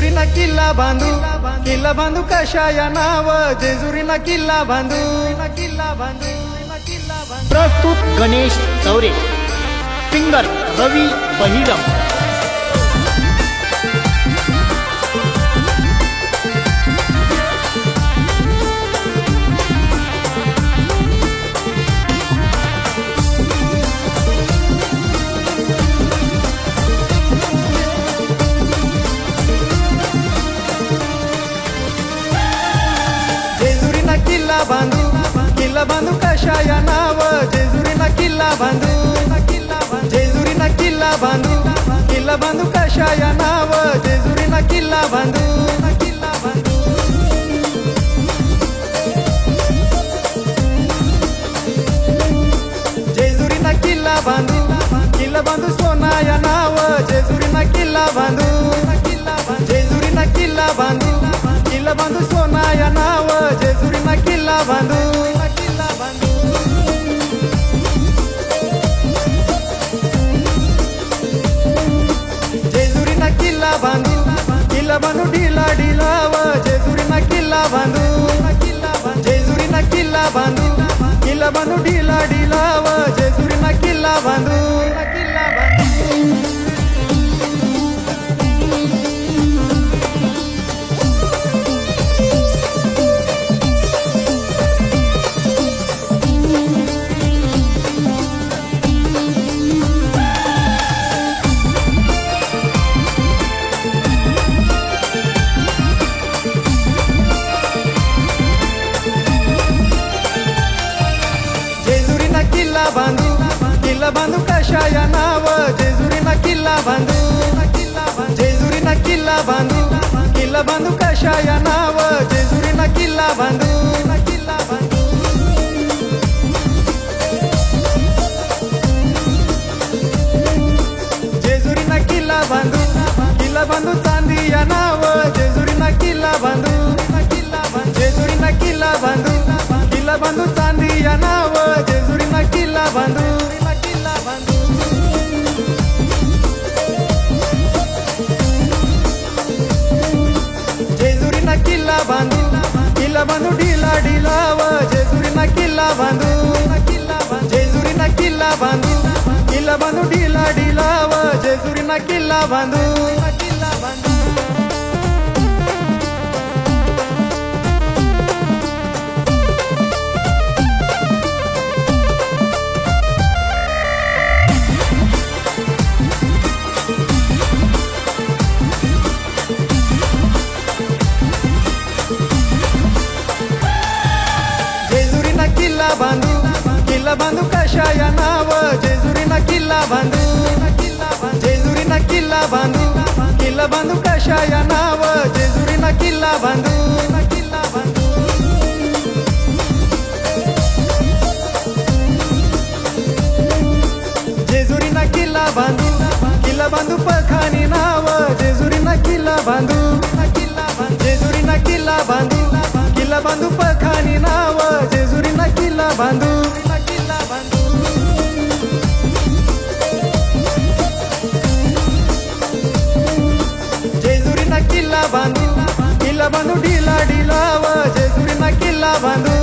जेजुरीना किल्ला बांधू कशा या नाव जेजुरीना किल्ला बांधू प्रस्तुत गणेश चौरे, सिंगर रवि बहिरम। जेजुरीना किल्ला बांधू कशा या नाव जेजुरीना किल्ला बांधू जेजुरीना किल्ला बांधू कशा या नाव जेजुरीना किल्ला बांधू जेजुरीना किल्ला बांधू सोना या नाव जेजुरीना किल्ला बांधू जेजुरीना किल्ला बांधू सोना या नाव जेजुरीना किल्ला बांधू जेजुरीना किल्ला बांधू ढिला ढिलाव जेजुरीना किल्ला बांधू जेजुरीना किल्ला बांधू ढिला ढिलाव जेजुरीना किल्ला बांधू किल्ला बांधू कशा या नाव जेजुरीना किल्ला बांधू जेजुरीना किल्ला बांधू कशा या नाव जेजुरीना किल्ला बांधू जेजुरीना किल्ला बांधू चांदी या नाव जेजुरीना किल्ला बांधू जेजुरीना किल्ला बांधू चांदी या नाव जेजुरीना किल्ला बांधू जेजुरीना किल्ला बांधू ढिला ढिलाव जेजुरीना किल्ला बांधू जेजुरीना किल्ला बांधू ढिला ढिलाव जेजुरीना किल्ला बांधू किल्ला बांधू कशा या नाव जेजुरीना किल्ला बांधू जेजुरीना किल्ला बांधू कशा या नाव जेजुरीना किल्ला बांधू जेजुरीना किल्ला बांधू पखानी नाव जेजुरीना किल्ला बांधू जेजुरीना किल्ला बांधू पखानी नाव जेजुरीना किल्ला बांधू जेजुरीना किल्ला बांधू ढिला ढिलाव जेजुरीना किल्ला बांधू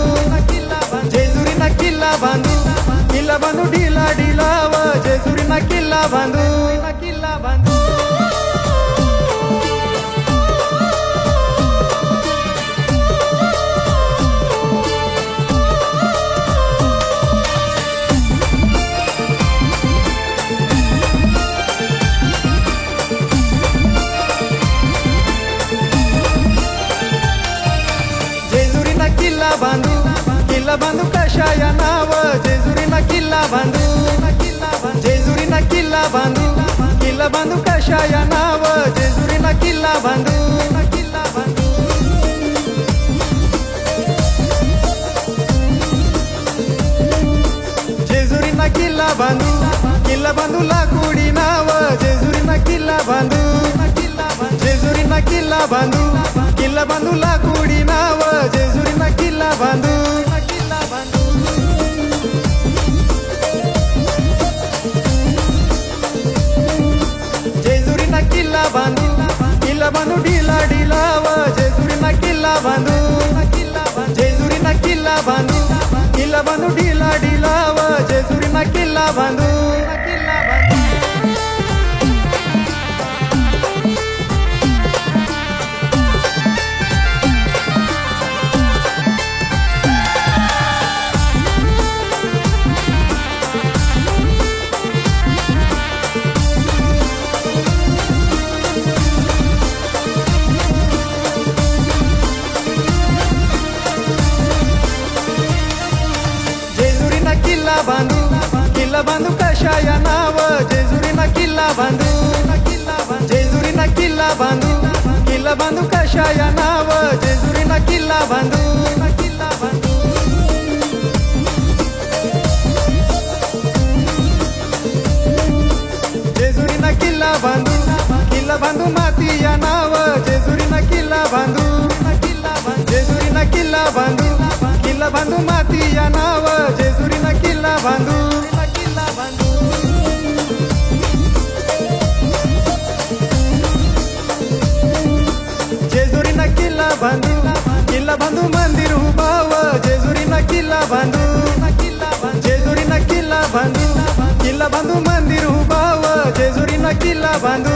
जेजुरीना किल्ला बांधू ढिला ढिलाव जेजुरीना किल्ला बांधू किल्ला बांधू कशा या नाव जेजुरीना किल्ला बांधू जेजुरीना किल्ला बांधू कशा या नाव जेजुरीना किल्ला बांधू जेजुरीना किल्ला बांधू लाकुडी नाव जेजुरीना किल्ला बांधू जेजुरीना किल्ला बांधू लाकुडी नाव जेजुरीना किल्ला बांधू जेजुरीना किल्ला बांधू ढिला किल्ला बांधू ढिला ढिला व जेजुरीना किल्ला बांधू किल्ला बांधू कशाया नाव जेजुरीना किल्ला बांधू जेजुरीना किल्ला बांधू किल्ला बांधू कशाया नाव जेजुरीना किल्ला बांधू जेजुरीना किल्ला बांधू मातिया नाव जेजुरीना किल्ला बांधू जेजुरीना किल्ला बांधू मातिया नाव जेजुरीना किल्ला बांधू जेजुरीना किल्ला बांधू मंदिर उभाव जेजुरीना किल्ला बांधू जेजुरीना किल्ला बांधू मंदिर उभाव जेजुरीना किल्ला बांधू